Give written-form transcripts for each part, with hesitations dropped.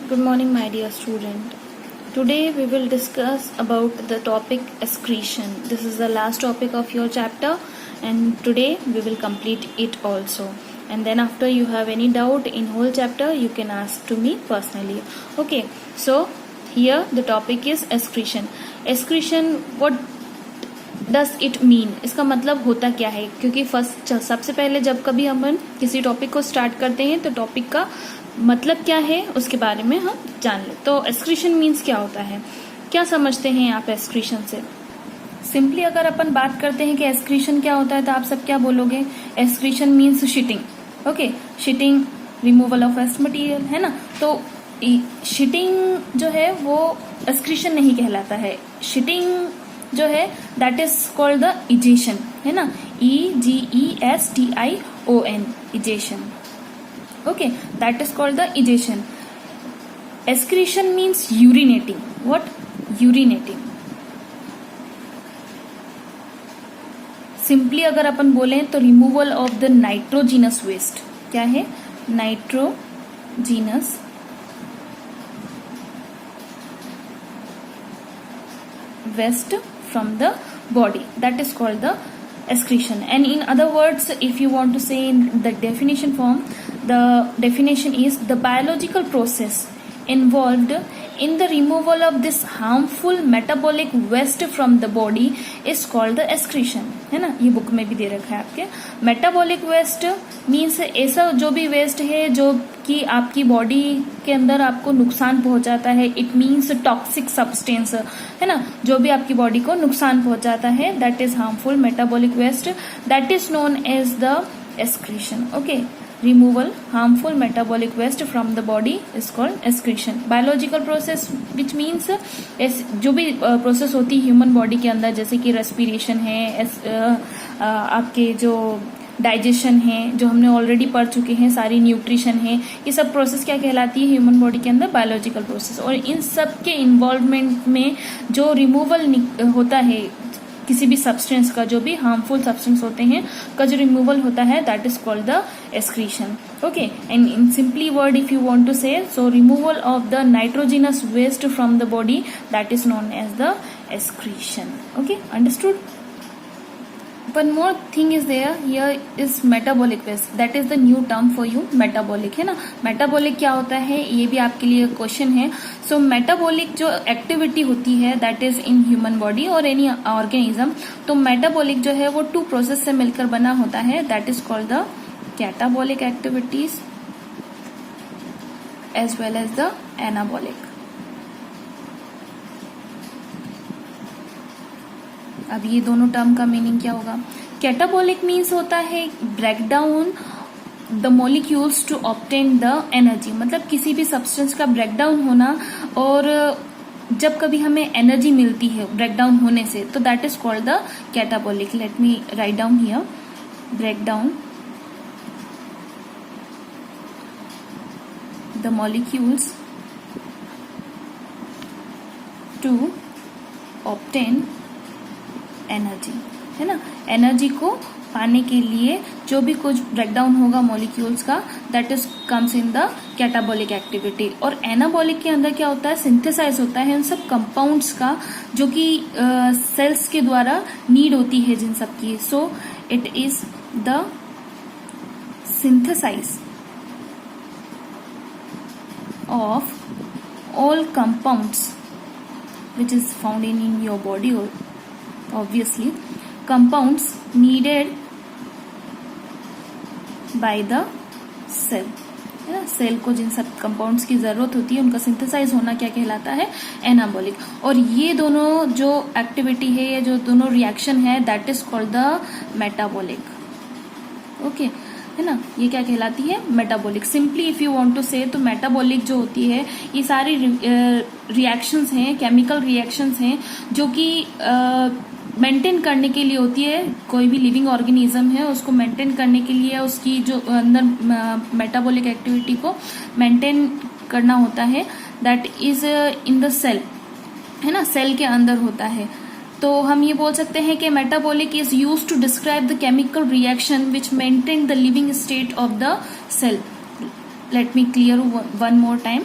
Good morning, my dear student. Today we will discuss about the topic excretion. This is the last topic of your chapter, and today we will complete it also. And then after you have any doubt in whole chapter, you can ask to me personally. Okay, so here the topic is excretion. Excretion, what does it mean, इसका मतलब होता क्या है? क्योंकि first सबसे पहले जब कभी हम किसी टॉपिक को स्टार्ट करते हैं तो टॉपिक का मतलब क्या है उसके बारे में हम जान ले। तो एक्सक्रीशन मीन्स क्या होता है, क्या समझते हैं आप एक्सक्रीशन से? सिंपली अगर अपन बात करते हैं कि एक्सक्रीशन क्या होता है तो आप सब क्या बोलोगे? Excretion means shitting. Okay, shitting, removal of waste material, है ना। तो शिटिंग जो है वो एक्सक्रीशन नहीं कहलाता है। शिटिंग जो है that is called the egestion, है ना, EGESTION, egestion. Okay, that is called the egestion. Excretion means urinating. What? Urinating. Simply अगर अपन बोलें तो removal of the nitrogenous waste. क्या है? Nitrogenous waste from the body, that is called the excretion. And in other words, if you want to say in the definition form, the definition is the biological process involved in the removal of this harmful metabolic waste from the body is called the excretion, है ना। ये book में भी दे रखा है आपके। Metabolic waste means ऐसा जो भी वेस्ट है जो कि आपकी बॉडी के अंदर आपको नुकसान पहुंचाता है। इट मीन्स टॉक्सिक सब्सटेंस, है ना, जो भी आपकी बॉडी को नुकसान पहुंचाता है, that is harmful metabolic waste, that is known as the excretion. Okay, removal harmful metabolic waste from the body is called excretion. Biological process which means जो भी प्रोसेस होती है ह्यूमन बॉडी के अंदर, जैसे कि रेस्पिरेशन है, आपके जो डाइजेशन है, जो हमने ऑलरेडी पढ़ चुके हैं, सारी न्यूट्रिशन है, ये सब प्रोसेस क्या कहलाती है ह्यूमन बॉडी के अंदर? Biological process. और इन सब के इन्वॉल्वमेंट में जो रिमूवल होता है किसी भी सब्सटेंस का, जो भी हार्मफुल सब्सटेंस होते हैं का जो रिमूवल होता है, that is called the excretion. Okay, and in simply word if you want to say, so removal of the nitrogenous waste from the body, that is known as the excretion. Okay, understood? One more thing is there, here is metabolic waste, that is the new term for you, metabolic, है ना। metabolic क्या होता है ये भी आपके लिए question है। so metabolic जो एक्टिविटी होती है that is in human body और एनी ऑर्गेनिज्म, तो metabolic जो है वो टू प्रोसेस से मिलकर बना होता है, that is called the catabolic activities as well as the anabolic. अब ये दोनों टर्म का मीनिंग क्या होगा? कैटाबॉलिक मीन्स होता है break down the molecules to obtain the energy, मतलब किसी भी सब्सटेंस का ब्रेक डाउन होना, और जब कभी हमें एनर्जी मिलती है ब्रेक डाउन होने से, तो that is called the catabolic. Let me write down here, break down the molecules to obtain energy, है ना। एनर्जी को पाने के लिए जो भी कुछ ब्रेकडाउन होगा मॉलिक्यूल्स का, that is comes in the catabolic activity. और एनाबॉलिक के अंदर क्या होता है? सिंथेसाइज होता है उन सब कंपाउंड्स का जो कि सेल्स के द्वारा नीड होती है जिन सब की। So it is the synthesize of all compounds which is found in your body, or obviously compounds needed by the cell, है ना। सेल को जिन सब कंपाउंड्स की जरूरत होती है उनका सिंथेसाइज होना क्या कहलाता है? एनाबॉलिक। और ये दोनों जो एक्टिविटी है, ये जो दोनों रिएक्शन है, that is called the metabolic. Okay, है ना, ये क्या कहलाती है? Metabolic. Simply if you want to say, तो मेटाबॉलिक जो होती है ये सारी रिएक्शंस हैं, केमिकल रिएक्शंस हैं जो कि मेंटेन करने के लिए होती है। कोई भी लिविंग ऑर्गेनिज्म है उसको मेंटेन करने के लिए उसकी जो अंदर मेटाबॉलिक एक्टिविटी को मेंटेन करना होता है, that is in the cell, है ना, सेल के अंदर होता है। तो हम ये बोल सकते हैं कि metabolic is used to describe the chemical reaction which maintain the living state of the cell. Let me clear one more time.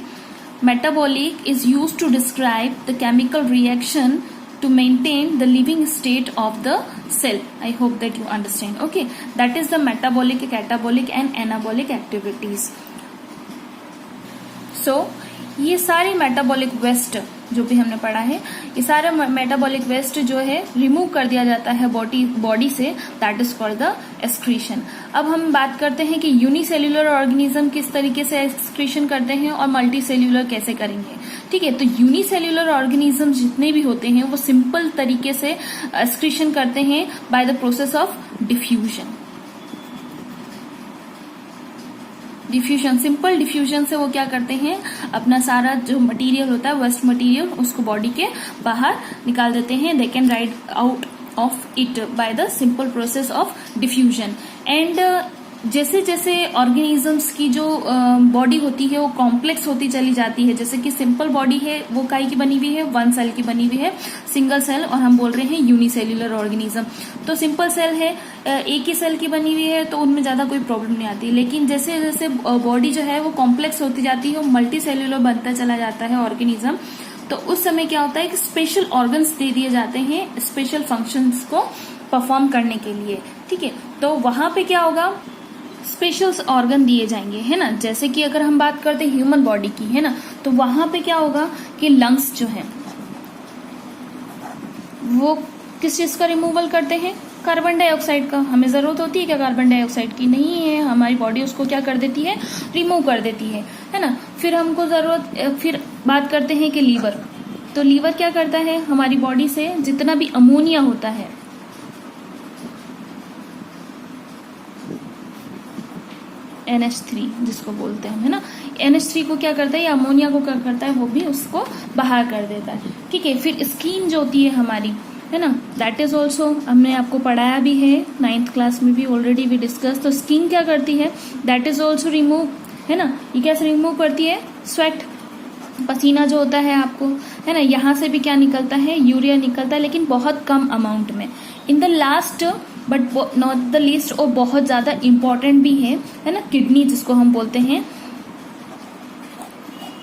metabolic is used to describe the chemical reaction to maintain the living state of the cell. I hope that you understand. Okay, that is the metabolic, catabolic and anabolic activities. So ये सारी metabolic waste जो भी हमने पढ़ा है, ये सारा metabolic waste जो है रिमूव कर दिया जाता है बॉडी से, that is called the excretion. अब हम बात करते हैं कि यूनिसेल्यूलर ऑर्गेनिज्म किस तरीके से एक्सक्रीशन करते हैं और मल्टी सेल्यूलर कैसे करेंगे. ठीक है, तो यूनिसेल्यूलर ऑर्गेनिज्म जितने भी होते हैं वो सिंपल तरीके से एक्सक्रीशन करते हैं by the process of diffusion. Diffusion, simple diffusion से वो क्या करते हैं, अपना सारा जो मटेरियल होता है, वेस्ट मटेरियल, उसको बॉडी के बाहर निकाल देते हैं. They can ride out of it by the simple process of diffusion. And जैसे जैसे ऑर्गेनिजम्स की जो बॉडी होती है वो कॉम्प्लेक्स होती चली जाती है. जैसे कि सिंपल बॉडी है वो काई की बनी हुई है, वन सेल की बनी हुई है, सिंगल सेल, और हम बोल रहे हैं यूनिसेल्यूलर ऑर्गेनिज्म. तो सिंपल सेल है, एक ही सेल की बनी हुई है, तो उनमें ज्यादा कोई प्रॉब्लम नहीं आती. लेकिन जैसे जैसे बॉडी जो है वो कॉम्प्लेक्स होती जाती है, वो मल्टी सेल्यूलर बनता चला जाता है ऑर्गेनिज्म, तो उस समय क्या होता है कि स्पेशल ऑर्गन्स दे दिए जाते हैं स्पेशल फंक्शंस को परफॉर्म करने के लिए. ठीक है, तो वहां पे क्या होगा, स्पेशल ऑर्गन दिए जाएंगे, है ना. जैसे कि अगर हम बात करते हैं ह्यूमन बॉडी की, है ना, तो वहां पे क्या होगा कि लंग्स जो है वो किस चीज का रिमूवल करते हैं, कार्बन डाइऑक्साइड का. हमें जरूरत होती है क्या कार्बन डाइऑक्साइड की? नहीं है, हमारी बॉडी उसको क्या कर देती है, रिमूव कर देती है ना. फिर हमको जरूरत, फिर बात करते हैं कि लीवर. तो लीवर क्या करता है, हमारी बॉडी से जितना भी अमोनिया होता है, NH3 जिसको बोलते हैं, है ना, NH3 को क्या करता है, या अमोनिया को क्या करता है, वो भी उसको बाहर कर देता है. ठीक है, फिर स्किन जो होती है हमारी, है ना, दैट इज ऑल्सो, हमने आपको पढ़ाया भी है 9th क्लास में भी, ऑलरेडी वी डिस्कस. तो स्किन क्या करती है, दैट इज ऑल्सो रिमूव, है ना. ये कैसे रिमूव करती है, स्वेट, पसीना जो होता है आपको, है ना, यहाँ से भी क्या निकलता है, यूरिया निकलता है, लेकिन बहुत कम अमाउंट में. In the last but not the least, और बहुत ज्यादा इंपॉर्टेंट भी है ना, किडनी जिसको हम बोलते हैं.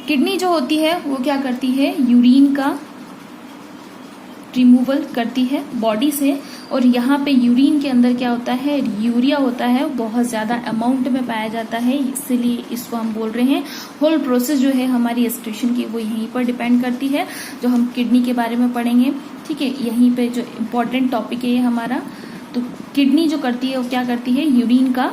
किडनी जो होती है वो क्या करती है, यूरिन का रिमूवल करती है बॉडी से. और यहाँ पे यूरिन के अंदर क्या होता है, यूरिया होता है, बहुत ज्यादा अमाउंट में पाया जाता है, इसीलिए इसको हम बोल रहे हैं. होल प्रोसेस जो है हमारी एक्सक्रीशन की वो यहीं पर डिपेंड करती है, जो हम किडनी के बारे में पढ़ेंगे. ठीक है, यहीं पे जो इम्पोर्टेंट टॉपिक है ये हमारा. तो किडनी जो करती है वो क्या करती है, यूरिन का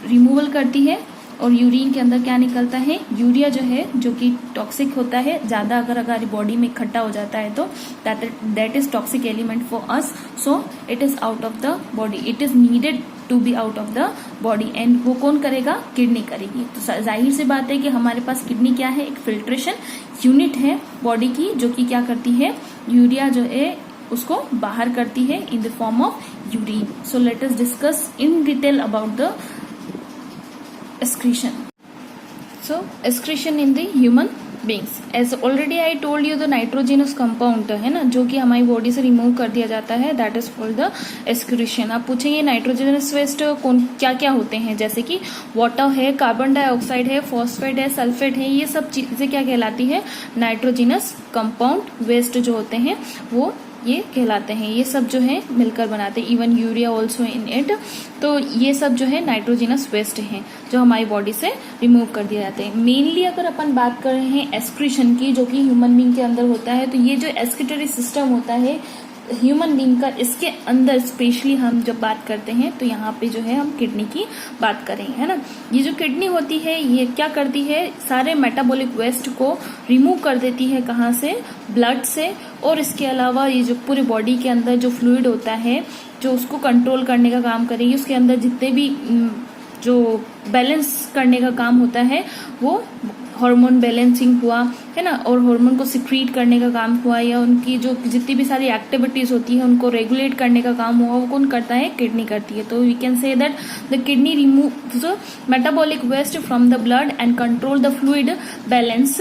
रिमूवल करती है, और यूरिन के अंदर क्या निकलता है, यूरिया जो है, जो कि टॉक्सिक होता है. ज्यादा अगर हमारी बॉडी में इकट्ठा हो जाता है तो that is toxic element for us, so it is out of the body, it is needed to be out of the body. And वो कौन करेगा, किडनी करेगी. तो जाहिर सी बात है कि हमारे पास किडनी क्या है, एक फिल्ट्रेशन यूनिट है बॉडी की, जो कि क्या करती है, यूरिया जो है उसको बाहर करती है in the form of urine. So let us discuss in detail about the excretion. So excretion in the human beings, as already I told you, the nitrogenous compound है ना, जो कि हमारी बॉडी से रिमूव कर दिया जाता है, that is called the excretion. आप पूछेंगे नाइट्रोजनस वेस्ट कौन क्या क्या होते हैं, जैसे कि वाटर है, कार्बन डाइऑक्साइड है, फॉस्फेट है, सल्फेट है, ये सब चीजें क्या कहलाती है, नाइट्रोजनस कंपाउंड वेस्ट जो होते हैं वो ये कहलाते हैं. ये सब जो है मिलकर बनाते हैं, even urea also in it. तो ये सब जो है नाइट्रोजनस वेस्ट हैं जो हमारी बॉडी से रिमूव कर दिए जाते हैं. मेनली अगर अपन बात कर रहे हैं एक्सक्रीशन की, जो कि ह्यूमन बीइंग के अंदर होता है, तो ये जो एक्सक्रीटरी सिस्टम होता है ह्यूमन बीइंग का, इसके अंदर स्पेशली हम जब बात करते हैं तो यहाँ पे जो है हम किडनी की बात करेंगे, है ना. ये जो किडनी होती है ये क्या करती है, सारे मेटाबॉलिक वेस्ट को रिमूव कर देती है. कहाँ से, ब्लड से. और इसके अलावा ये जो पूरी बॉडी के अंदर जो फ्लूइड होता है, जो उसको कंट्रोल करने का काम करेगी, उसके अंदर जितने भी जो बैलेंस करने का काम होता है, वो हार्मोन बैलेंसिंग हुआ, है ना, और हार्मोन को सिक्रीट करने का काम हुआ, या उनकी जो जितनी भी सारी एक्टिविटीज होती है उनको रेगुलेट करने का काम हुआ, वो कौन करता है, किडनी करती है. तो we can say that the kidney removes metabolic waste from the blood and control the fluid balance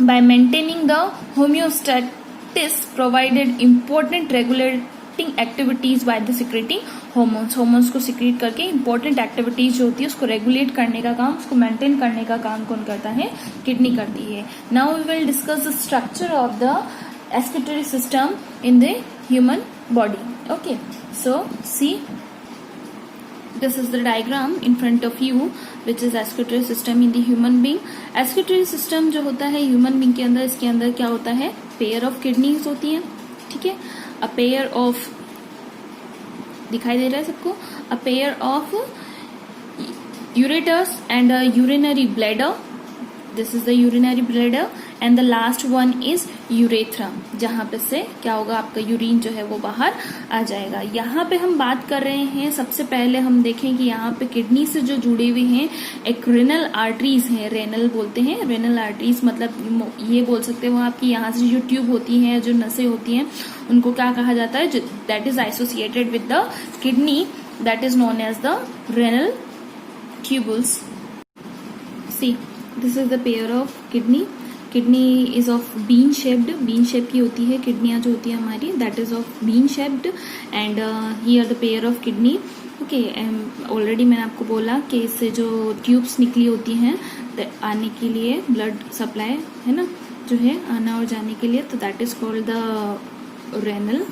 by maintaining the homeostasis, provided important regulating activities by the secreting hormones, hormones को secrete करके important activities जो होती है उसको regulate करने का काम, उसको मेंटेन करने का काम कौन करता है? किडनी करती है. Now we will discuss the structure of the excretory system in the human body. Okay, so see, this is the diagram in front of you which is excretory system in the human being. excretory system जो होता है human being के अंदर, इसके अंदर क्या होता है? पेयर ऑफ किडनीज होती हैं. ठीक है, अ पेयर ऑफ, दिखाई दे रहा है सबको? A pair of ureters and a urinary bladder. This is the urinary bladder and the last one is urethra, जहां पे से क्या होगा? आपका यूरिन जो है वो बाहर आ जाएगा. यहाँ पे हम बात कर रहे हैं, सबसे पहले हम देखें कि यहाँ पे किडनी से जो जुड़े हुए हैं एक रेनल आर्टरीज हैं. रेनल बोलते हैं, रेनल आर्टरीज मतलब ये बोल सकते हो आपकी यहाँ से जो ट्यूब होती है, जो नसें होती हैं, उनको क्या कहा जाता है? That is associated with the kidney, that is known as the renal tubules. See, this is the pair of kidney. Kidney is of bean shaped, bean shape की होती है किडनियां जो होती है हमारी, that is of bean shaped and here the pair of kidney. Okay, already मैंने आपको बोला कि इससे जो ट्यूब्स निकली होती हैं आने के लिए, ब्लड सप्लाई है ना, जो है आना और जाने के लिए, तो that is called the renal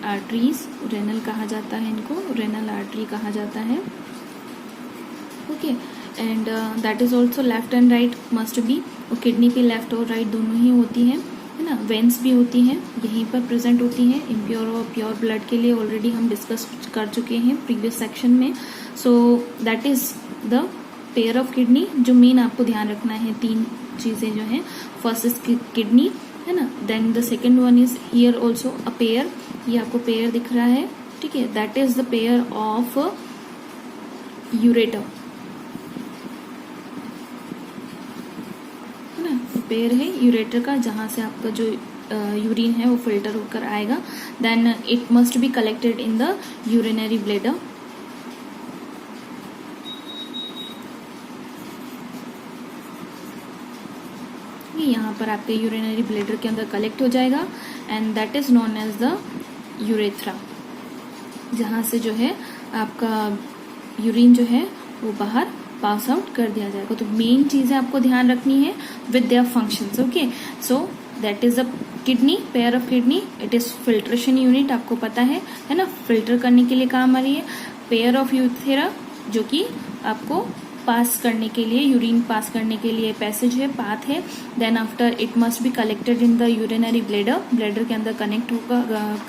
arteries. Renal कहा जाता है इनको, रेनल आर्टरी कहा जाता है. Okay, and that is also left and right must be. और किडनी पे लेफ्ट और राइट दोनों ही होती हैं, है ना. वेन्स भी होती हैं, यहीं पर प्रेजेंट होती हैं. इम्प्योर और प्योर ब्लड के लिए ऑलरेडी हम डिस्कस कर चुके हैं प्रीवियस सेक्शन में. So that is the pair of kidney. जो मेन आपको ध्यान रखना है, तीन चीजें जो हैं, फर्स्ट इज किडनी, है ना. Then the second one is here also a pair, ये आपको पेयर दिख रहा है. ठीक है, that is the pair of ureter, pair है यूरेटर का, जहां से आपका जो यूरिन है वो फिल्टर होकर आएगा. Then it must be collected in the urinary bladder. यहाँ पर आपके यूरिनरी ब्लैडर के अंदर कलेक्ट हो जाएगा and that is known as the urethra, जहां से जो है आपका यूरिन जो है वो बाहर पास आउट कर दिया जाएगा. तो मेन चीजें आपको ध्यान रखनी है with their functions. Okay, so that is a kidney, pair of kidney. It is filtration unit, आपको पता है ना, फिल्टर करने के लिए काम आ रही है. पेयर ऑफ यूरेथ्रा, जो कि आपको पास करने के लिए, यूरिन पास करने के लिए पैसेज है, पाथ है. Then after it must be collected in the urinary bladder, bladder के अंदर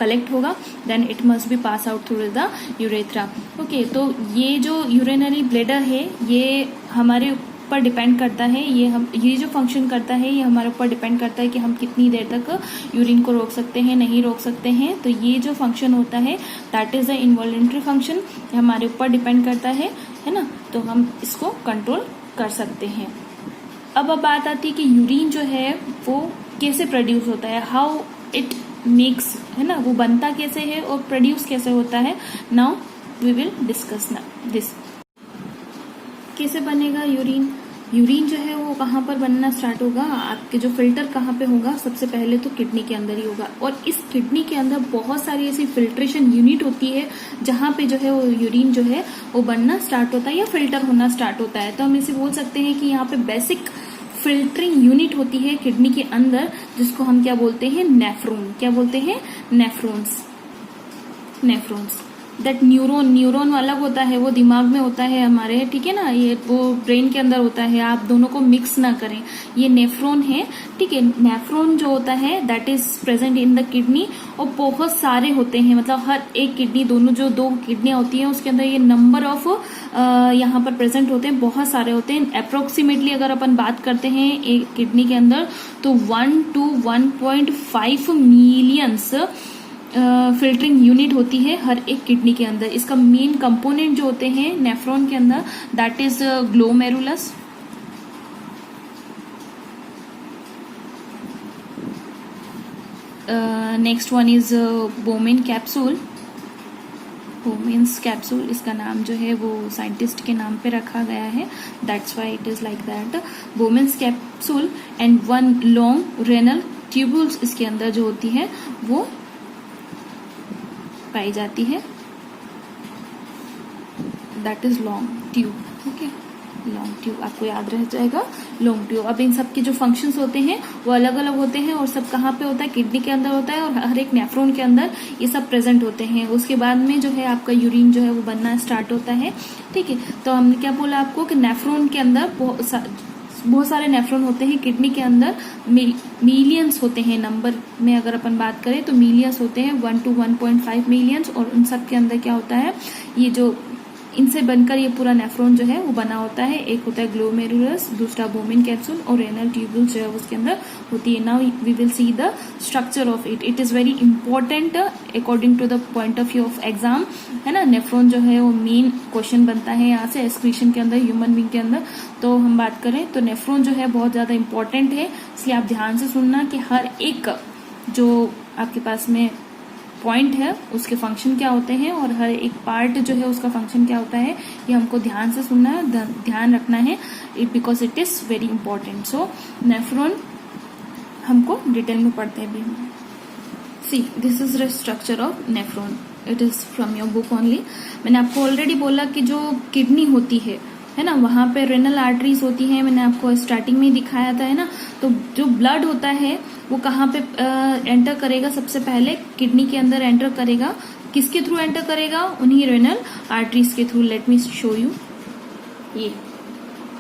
कलेक्ट होगा. Then it must be pass out through the urethra. Okay, तो ये जो यूरिनरी ब्लैडर है ये हमारे ऊपर डिपेंड करता है, ये जो फंक्शन करता है ये हमारे ऊपर डिपेंड करता है कि हम कितनी देर तक यूरिन को रोक सकते हैं, नहीं रोक सकते हैं. तो ये जो फंक्शन होता है that is the involuntary function, हमारे ऊपर डिपेंड करता है ना. तो हम इसको कंट्रोल कर सकते हैं. अब बात आती है कि यूरिन जो है वो कैसे प्रोड्यूस होता है, हाउ इट मेक्स, है ना, वो बनता कैसे है और प्रोड्यूस कैसे होता है. Now we will discuss this. कैसे बनेगा यूरिन? यूरिन जो है वो कहाँ पर बनना स्टार्ट होगा? आपके जो फिल्टर कहाँ पे होगा? सबसे पहले तो किडनी के अंदर ही होगा. और इस किडनी के अंदर बहुत सारी ऐसी फिल्ट्रेशन यूनिट होती है जहाँ पे जो है वो यूरिन जो है वो बनना स्टार्ट होता है या फिल्टर होना स्टार्ट होता है. तो हम इसे बोल सकते हैं कि यहाँ पे बेसिक फिल्टरिंग यूनिट होती है किडनी के अंदर, जिसको हम क्या बोलते हैं? नेफ्रॉन. क्या बोलते हैं? नेफ्रॉन्स. दैट न्यूरॉन अलग होता है, वो दिमाग में होता है हमारे, ठीक है ना, ये वो ब्रेन के अंदर होता है. आप दोनों को मिक्स ना करें. ये नेफ्रॉन है, ठीक है. नेफ्रॉन जो होता है that is present in the kidney, और बहुत सारे होते हैं, मतलब हर एक किडनी, दोनों जो दो किडनियां होती हैं उसके अंदर ये नंबर ऑफ यहाँ पर प्रेजेंट होते हैं, बहुत सारे होते हैं. अप्रोक्सीमेटली अगर अपन बात करते हैं एक किडनी के अंदर तो 1 to 1.5 मिलियंस फिल्टरिंग यूनिट होती है हर एक किडनी के अंदर. इसका मेन कंपोनेंट जो होते हैं नेफ्रॉन के अंदर that is glomerulus, next one is Bowman capsule. Bowman's capsule, इसका नाम जो है वो साइंटिस्ट के नाम पे रखा गया है, that's why it is like that. Bowman's capsule and one long renal tubules इसके अंदर जो होती है वो पाई जाती है, that is long tube. Okay, long tube आपको याद रह जाएगा, लॉन्ग ट्यूब। अब इन सब के जो फंक्शंस होते हैं वो अलग अलग होते हैं, और सब कहाँ पे होता है, किडनी के अंदर होता है, और हर एक नेफ्रॉन के अंदर ये सब प्रेजेंट होते हैं। उसके बाद में जो है आपका यूरिन जो है वो बनना स्टार्ट होता है। ठीक है, तो हमने क्या बोला आपको कि नेफ्रॉन के अंदर बहुत सारे नेफ्रॉन होते हैं। किडनी के अंदर मिलियंस होते हैं, नंबर में अगर अपन बात करें तो मिलियंस होते हैं, 1 to 1.5 मिलियंस। और उन सब के अंदर क्या होता है, ये जो इनसे बनकर ये पूरा नेफ्रॉन जो है वो बना होता है। एक होता है ग्लोमेरुलस, दूसरा बोमेन कैप्सूल, और रेनल ट्यूब्यूल्स जो है उसके अंदर होती है। Now we will see the structure of it. It is very important according to the point of view of exam, है ना। नेफ्रॉन जो है वो मेन क्वेश्चन बनता है यहाँ से एक्सक्रीशन के अंदर, ह्यूमन बींग के अंदर। तो हम बात करें तो नेफ्रॉन जो है बहुत ज्यादा इंपॉर्टेंट है, इसलिए आप ध्यान से सुनना कि हर एक जो आपके पास में पॉइंट है उसके फंक्शन क्या होते हैं, और हर एक पार्ट जो है उसका फंक्शन क्या होता है, ये हमको ध्यान से सुनना है, ध्यान रखना है, because it is very important. So nephron हमको डिटेल में पढ़ते हैं भी। See, this is the structure of nephron, it is from your book only. मैंने आपको ऑलरेडी बोला कि जो किडनी होती है ना, वहां पे रेनल आर्टरीज होती है, मैंने आपको स्टार्टिंग में ही दिखाया था, है ना। तो जो ब्लड होता है वो कहाँ पे एंटर करेगा, सबसे पहले किडनी के अंदर एंटर करेगा। किसके थ्रू एंटर करेगा, उन्हीं रेनल आर्टरीज के through. Let me show you,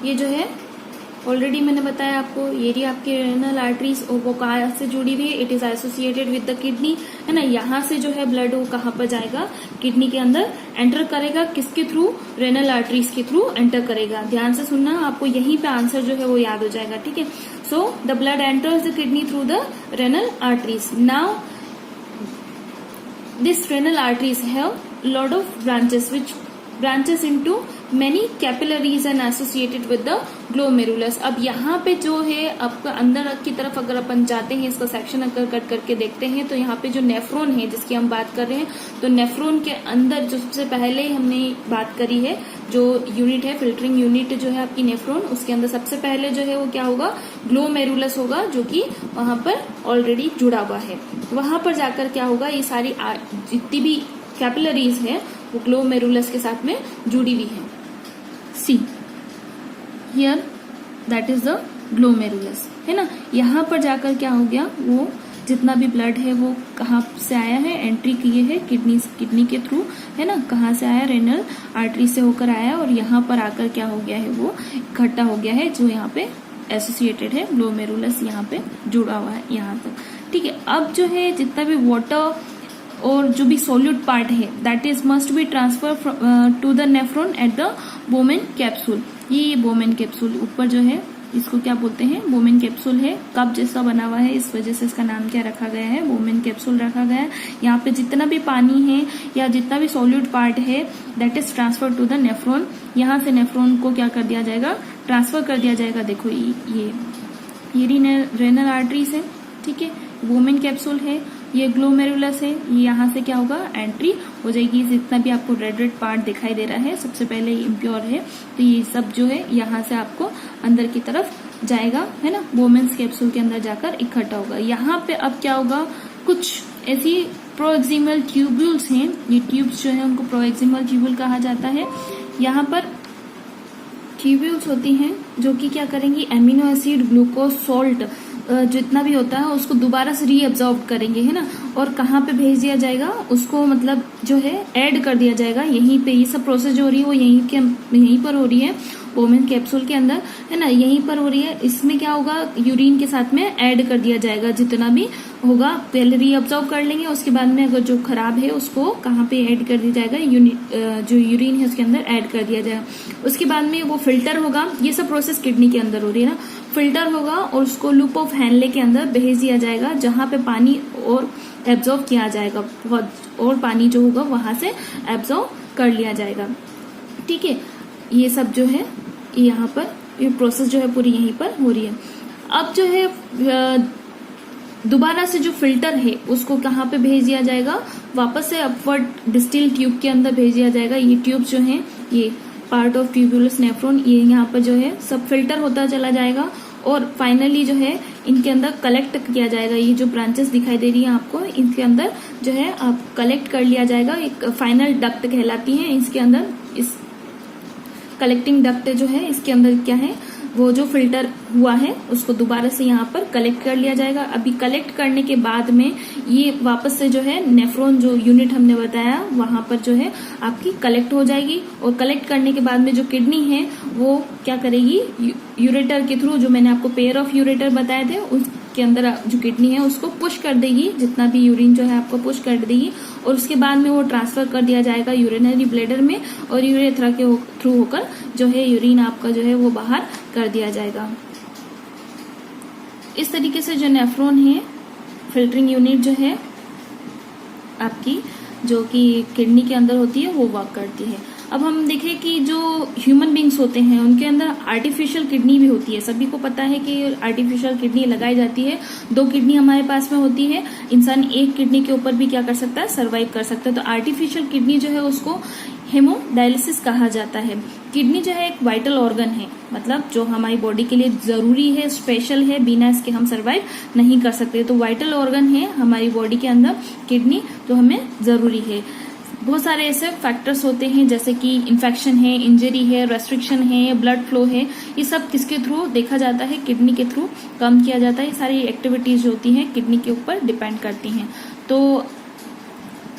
ये जो है ऑलरेडी मैंने बताया आपको, ये रही आपकी रेनल आर्टरीज, और वो कहाँ से जुड़ी हुई है, it is associated with the kidney, है ना। यहाँ से जो है ब्लड वो कहाँ पर जाएगा, किडनी के अंदर एंटर करेगा। किसके थ्रू, रेनल आर्टरीज के थ्रू एंटर करेगा। ध्यान से सुनना, आपको यहीं पे आंसर जो है वो याद हो जाएगा। ठीक है, so the blood enters the kidney through the renal arteries. Now this renal arteries have lot of branches which branches into many capillaries and associated with the glomerulus। अब यहाँ पे जो है आपका अंदर की तरफ अगर अपन जाते हैं, इसका सेक्शन अगर कट करके देखते हैं, तो यहाँ पे जो नेफ्रॉन है जिसकी हम बात कर रहे हैं, तो नेफ्रॉन के अंदर जो सबसे पहले हमने बात करी है, जो यूनिट है, फिल्टरिंग यूनिट जो है आपकी नेफ्रॉन, उसके अंदर सबसे पहले जो है वो क्या होगा, ग्लोमेरुलस होगा, जो कि वहां पर ऑलरेडी जुड़ा हुआ है। वहां पर जाकर क्या होगा, ये सारी जितनी भी कैपिलरीज है वो ग्लोमेरुलस के साथ में जुड़ी हुई है। See here, that is the glomerulus, है ना। यहाँ पर जाकर क्या हो गया, वो जितना भी ब्लड है वो कहाँ से आया है, एंट्री किए है किडनी के थ्रू, है ना। कहाँ से आया, रेनल आर्टरी से होकर आया, और यहाँ पर आकर क्या हो गया है, वो इकट्ठा हो गया है, जो यहाँ पे एसोसिएटेड है, ग्लोमेरुलस यहाँ पे जुड़ा हुआ है यहाँ तक। ठीक है, अब जो है जितना भी वाटर और जो भी सॉल्यूट पार्ट है, that is must be transfer to the nephron at the Bowman capsule. ये बोमेन कैप्सूल ऊपर जो है इसको क्या बोलते हैं, बोमेन कैप्सूल है, कप जैसा बना हुआ है, इस वजह से इसका नाम क्या रखा गया है, बोमेन कैप्सूल रखा गया है। यहाँ पे जितना भी पानी है या जितना भी सॉल्यूट पार्ट है, that is transfer to the nephron. यहाँ से नेफ्रॉन को क्या कर दिया जाएगा, ट्रांसफर कर दिया जाएगा। देखो ये रेनल आर्टरीज है, ठीक है, बोमेन कैप्सूल है, ये ग्लोमेरुलस है, ये यहाँ से क्या होगा, एंट्री हो जाएगी। जितना भी आपको रेड पार्ट दिखाई दे रहा है, सबसे पहले इम्प्योर है, तो ये सब जो है यहाँ से आपको अंदर की तरफ जाएगा, है ना, बोमेन्स कैप्सूल के अंदर जाकर इकट्ठा होगा। यहाँ पे अब क्या होगा, कुछ ऐसी प्रोएक्सिमल ट्यूब्यूल्स हैं, ये ट्यूब्स जो है उनको प्रोएक्सिमल ट्यूब्यूल कहा जाता है। यहाँ पर ट्यूब्यूल्स होती हैं जो कि क्या करेंगी, एमिनो एसिड, ग्लूकोज, सॉल्ट जितना भी होता है उसको दोबारा से रीअब्जॉर्ब करेंगे, है ना, और कहाँ पे भेज दिया जाएगा, उसको मतलब जो है ऐड कर दिया जाएगा यहीं पे। ये सब प्रोसेस जो हो रही है वो यहीं पर हो रही है, बोमेन कैप्सूल के अंदर, है ना, यहीं पर हो रही है। इसमें क्या होगा, यूरिन के साथ में ऐड कर दिया जाएगा, जितना भी होगा पहले रीअब्जॉर्ब कर लेंगे, उसके बाद में अगर जो खराब है उसको कहाँ पे ऐड कर दिया जाएगा, जो यूरिन है उसके अंदर ऐड कर दिया जाएगा। उसके बाद में वो फिल्टर होगा, ये सब प्रोसेस किडनी के अंदर हो रही है ना, फिल्टर होगा और उसको लूप ऑफ हैनले के अंदर भेज दिया जाएगा, जहां पे पानी और एब्जॉर्ब किया जाएगा, बहुत और पानी जो होगा वहां से एब्जॉर्ब कर लिया जाएगा। ठीक है, ये सब जो है यहाँ पर ये प्रोसेस जो है पूरी यहीं पर हो रही है। अब जो है दोबारा से जो फिल्टर है उसको कहाँ पे भेज दिया जाएगा, वापस से अपवर्ड डिस्टिल ट्यूब के अंदर भेज दिया जाएगा। ये ट्यूब जो है, ये पार्ट ऑफ ट्यूबुलस नेफ्रॉन, ये यहाँ पर जो है सब फिल्टर होता चला जाएगा और फाइनली जो है इनके अंदर कलेक्ट किया जाएगा। ये जो ब्रांचेस दिखाई दे रही है आपको, इनके अंदर जो है आप कलेक्ट कर लिया जाएगा। एक फाइनल डक्ट कहलाती है इसके अंदर। इस कलेक्टिंग डक्ट जो है इसके अंदर क्या है, वो जो फिल्टर हुआ है उसको दोबारा से यहाँ पर कलेक्ट कर लिया जाएगा। अभी कलेक्ट करने के बाद में ये वापस से जो है नेफ्रॉन जो यूनिट हमने बताया वहां पर जो है आपकी कलेक्ट हो जाएगी। और कलेक्ट करने के बाद में जो किडनी है वो क्या करेगी, यूरेटर के थ्रू, जो मैंने आपको पेयर ऑफ यूरेटर बताए थे उसके अंदर जो किडनी है उसको पुश कर देगी, जितना भी यूरिन जो है आपको पुश कर देगी। और उसके बाद में वो ट्रांसफर कर दिया जाएगा यूरिनरी ब्लैडर में, और यूरेथ्रा के थ्रू होकर जो है यूरिन आपका जो है वो बाहर कर दिया जाएगा। इस तरीके से जो नेफ्रॉन है, फिल्टरिंग यूनिट जो है आपकी, जो कि किडनी के अंदर होती है, वो वर्क करती है। अब हम देखें कि जो ह्यूमन बींग्स होते हैं उनके अंदर आर्टिफिशियल किडनी भी होती है। सभी को पता है कि आर्टिफिशियल किडनी लगाई जाती है। 2 किडनी हमारे पास में होती है। इंसान 1 किडनी के ऊपर भी क्या कर सकता है, सर्वाइव कर सकता है। तो आर्टिफिशियल किडनी जो है उसको हेमोडायलिसिस कहा जाता है। किडनी जो है एक वाइटल ऑर्गन है, मतलब जो हमारी बॉडी के लिए जरूरी है, स्पेशल है, बिना इसके हम सर्वाइव नहीं कर सकते। तो वाइटल ऑर्गन है हमारी बॉडी के अंदर किडनी, जो हमें जरूरी है। बहुत सारे ऐसे फैक्टर्स होते हैं जैसे कि इन्फेक्शन है, इंजरी है, रेस्ट्रिक्शन है, ब्लड फ्लो है, ये सब किसके थ्रू देखा जाता है, किडनी के थ्रू कम किया जाता है। ये सारी एक्टिविटीज जो होती हैं किडनी के ऊपर डिपेंड करती हैं। तो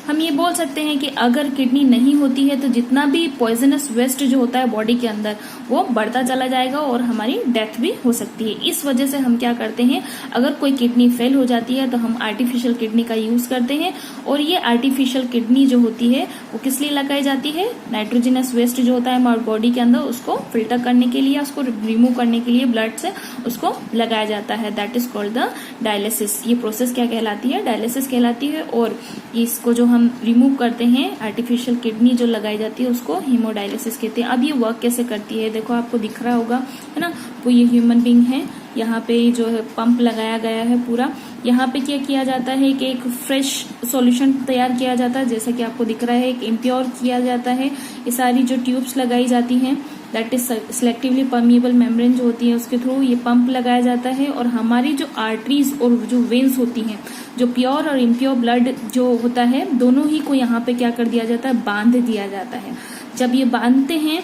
हम ये बोल सकते हैं कि अगर किडनी नहीं होती है तो जितना भी पॉइजनस वेस्ट जो होता है बॉडी के अंदर वो बढ़ता चला जाएगा और हमारी डेथ भी हो सकती है। इस वजह से हम क्या करते हैं, अगर कोई किडनी फेल हो जाती है तो हम आर्टिफिशियल किडनी का यूज करते हैं। और ये आर्टिफिशियल किडनी जो होती है वो किस लिए लगाई जाती है, नाइट्रोजनस वेस्ट जो होता है हमारी बॉडी के अंदर उसको फिल्टर करने के लिए, उसको रिमूव करने के लिए ब्लड से उसको लगाया जाता है। That is called the dialysis. ये प्रोसेस क्या कहलाती है, डायलिसिस कहलाती है। और इसको जो हम रिमूव करते हैं, आर्टिफिशियल किडनी जो लगाई जाती है उसको हीमोडायलिसिस कहते हैं। अब ये वर्क कैसे करती है, देखो आपको दिख रहा होगा है ना, वो ये ह्यूमन बीइंग है, यहाँ पे जो है पंप लगाया गया है पूरा। यहाँ पे क्या किया जाता है कि एक फ्रेश सॉल्यूशन तैयार किया जाता है, जैसे कि आपको दिख रहा है, एक इम्प्योर किया जाता है। ये सारी जो ट्यूब्स लगाई जाती हैं, that is selectively permeable membrane जो होती है उसके थ्रू ये पंप लगाया जाता है। और हमारी जो आर्टरीज और जो वेन्स होती हैं, जो प्योर और इम्प्योर ब्लड जो होता है, दोनों ही को यहाँ पे क्या कर दिया जाता है, बांध दिया जाता है। जब ये बांधते हैं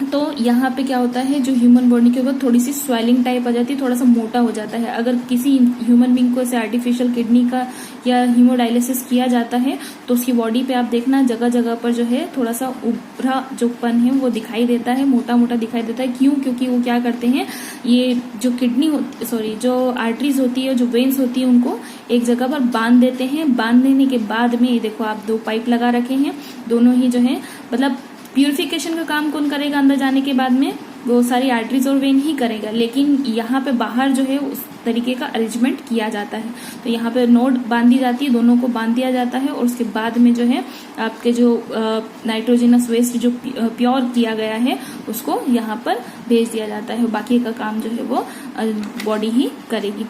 तो यहाँ पे क्या होता है, जो ह्यूमन बॉडी के ऊपर थोड़ी सी स्वेलिंग टाइप आ जाती है, थोड़ा सा मोटा हो जाता है। अगर किसी ह्यूमन बींग को ऐसे आर्टिफिशियल किडनी का या हीमोडायलिसिस किया जाता है तो उसकी बॉडी पे आप देखना जगह जगह पर जो है थोड़ा सा उभरा जो पन है वो दिखाई देता है, मोटा मोटा दिखाई देता है। क्यों? क्योंकि वो क्या करते हैं, ये जो जो आर्टरीज होती है, जो वेन्स होती है, उनको एक जगह पर बांध देते हैं। बांध देने के बाद में ये देखो आप 2 पाइप लगा रखे हैं, दोनों ही जो है, मतलब प्यूरिफिकेशन का काम कौन करेगा, अंदर जाने के बाद में वो सारी आर्टरीज और वेन ही करेगा। लेकिन यहाँ पे बाहर जो है उस तरीके का अरेंजमेंट किया जाता है। तो यहाँ पे नोड बांधी जाती है, दोनों को बांध दिया जाता है। और उसके बाद में जो है आपके जो नाइट्रोजनस वेस्ट जो प्योर किया गया है उसको यहाँ पर भेज दिया जाता है। बाकी का काम जो है वो बॉडी ही करेगी।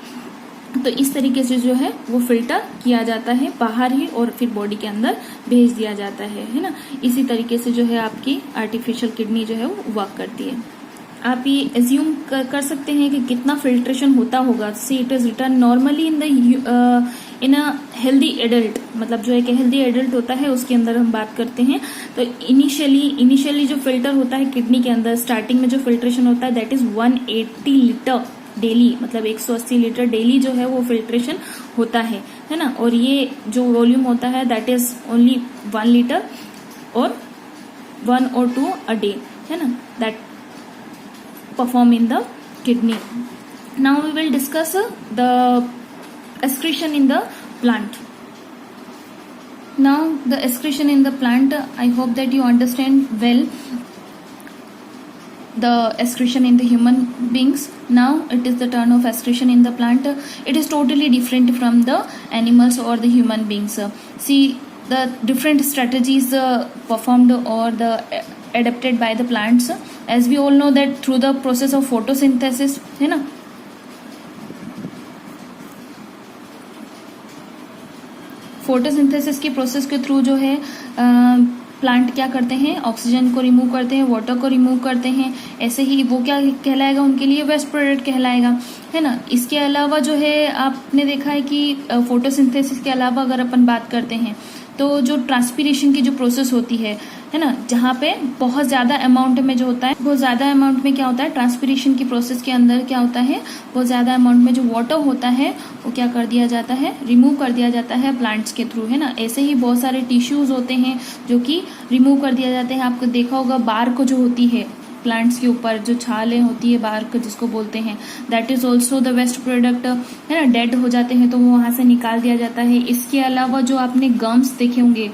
तो इस तरीके से जो है वो फिल्टर किया जाता है बाहर ही और फिर बॉडी के अंदर भेज दिया जाता है ना। इसी तरीके से जो है आपकी आर्टिफिशियल किडनी जो है वो वर्क करती है। आप ये एज्यूम कर सकते हैं कि कितना फिल्ट्रेशन होता होगा। See it is return normally in a healthy adult, मतलब जो एक हेल्दी एडल्ट होता है उसके अंदर हम बात करते हैं। तो इनिशियली जो फिल्टर होता है किडनी के अंदर, स्टार्टिंग में जो फिल्ट्रेशन होता है दैट इज 180 लीटर डेली, मतलब 180 लीटर डेली जो है वो फिल्ट्रेशन होता है ना। और ये जो वॉल्यूम होता है दैट इज ओनली 1 लीटर और 1 or 2 a day, है ना, that perform in the kidney. Now we will discuss the excretion in the plant. Now the excretion in the plant, I hope that you understand well the excretion in the human beings. Now it is the turn of excretion in the plant. It is totally different from the animals or the human beings. See the different strategies performed or the adapted by the plants. As we all know that through the process of photosynthesis, है ना, photosynthesis की process के through जो है plant क्या करते हैं, oxygen को रिमूव करते हैं, वाटर को रिमूव करते हैं, ऐसे ही वो क्या कहलाएगा, उनके लिए वेस्ट प्रोडक्ट कहलाएगा, है ना। इसके अलावा जो है आपने देखा है कि फोटोसिंथेसिस के अलावा अगर अपन बात करते हैं तो जो ट्रांसपीरेशन की जो प्रोसेस होती है ना, जहाँ पे बहुत ज्यादा अमाउंट में जो होता है, बहुत ज्यादा अमाउंट में क्या होता है, ट्रांसपीरेशन की प्रोसेस के अंदर क्या होता है, बहुत ज्यादा अमाउंट में जो वाटर होता है वो क्या कर दिया जाता है, रिमूव कर दिया जाता है प्लांट्स के थ्रू, है ना। ऐसे ही बहुत सारे टिश्यूज होते हैं जो कि रिमूव कर दिया जाते हैं। आपको देखा होगा बार्क जो होती है प्लांट्स के ऊपर, जो छालें होती है बार्क जिसको बोलते हैं, that is also the waste product, है ना। डेड हो जाते हैं तो वो वहां से निकाल दिया जाता है। इसके अलावा जो आपने गम्स देखे होंगे,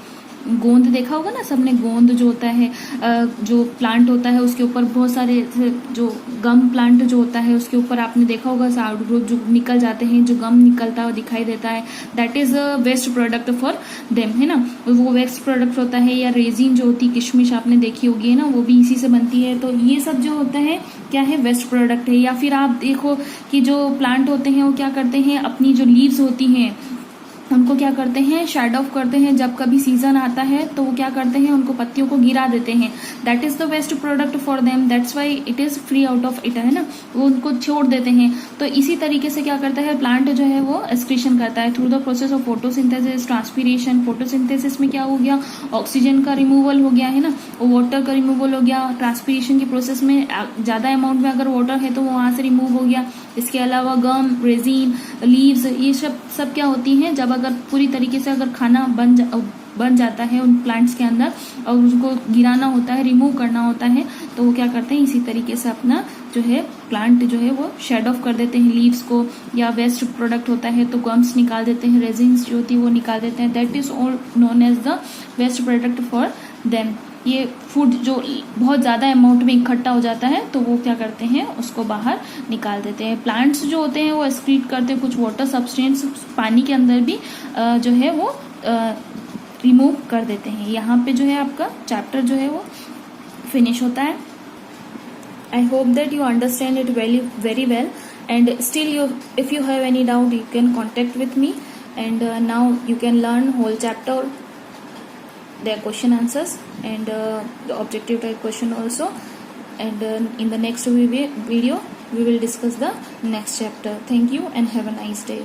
गोंद देखा होगा ना सबने, गोंद जो होता है, जो प्लांट होता है उसके ऊपर बहुत सारे जो गम प्लांट जो होता है उसके ऊपर आपने देखा होगा साउड ग्रोथ जो निकल जाते हैं, जो गम निकलता हुआ दिखाई देता है, that is a waste product for them, है ना। वो वेस्ट प्रोडक्ट होता है। या रेजिन जो होती है, किशमिश आपने देखी होगी, है ना, वो भी इसी से बनती है। तो ये सब जो होता है क्या है, वेस्ट प्रोडक्ट है। या फिर आप देखो कि जो प्लांट होते हैं वो क्या करते हैं, अपनी जो लीव्स होती हैं उनको क्या करते हैं, शेड ऑफ करते हैं। जब कभी सीजन आता है तो वो क्या करते हैं, उनको पत्तियों को गिरा देते हैं, that is the waste product for them, that's why it is free out of it, है ना। वो उनको छोड़ देते हैं। तो इसी तरीके से क्या करता है प्लांट जो है वो एक्सक्रीशन करता है through the process of photosynthesis, transpiration. Photosynthesis में क्या हो गया, ऑक्सीजन का रिमूवल हो गया, है ना, वाटर का रिमूवल हो गया। ट्रांसपीरेशन की प्रोसेस में ज्यादा अमाउंट में अगर वाटर है तो वो वहां से रिमूव हो गया। इसके अलावा गम, रेजिन, लीव्स, ये सब क्या होती हैं, जब अगर पूरी तरीके से अगर खाना बन जाता है उन प्लांट्स के अंदर और उसको गिराना होता है, रिमूव करना होता है, तो वो क्या करते हैं, इसी तरीके से अपना जो है प्लांट जो है वो शेड ऑफ कर देते हैं लीव्स को। या वेस्ट प्रोडक्ट होता है तो गम्स निकाल देते हैं, रेजिन्स जो होती है वो निकाल देते हैं, that is all known as the waste product for them. ये फूड जो बहुत ज्यादा अमाउंट में इकट्ठा हो जाता है तो वो क्या करते हैं, उसको बाहर निकाल देते हैं। प्लांट्स जो होते हैं वो एक्सक्रीट करते हैं कुछ वाटर सब्सटेंस, पानी के अंदर भी जो है वो रिमूव कर देते हैं। यहाँ पे जो है आपका चैप्टर जो है वो फिनिश होता है। I hope that you understand it very well, and still if you have any doubt you can contact with me, and now you can learn whole chapter, their question answers, and the objective type question also, and in the next video we will discuss the next chapter. Thank you and have a nice day.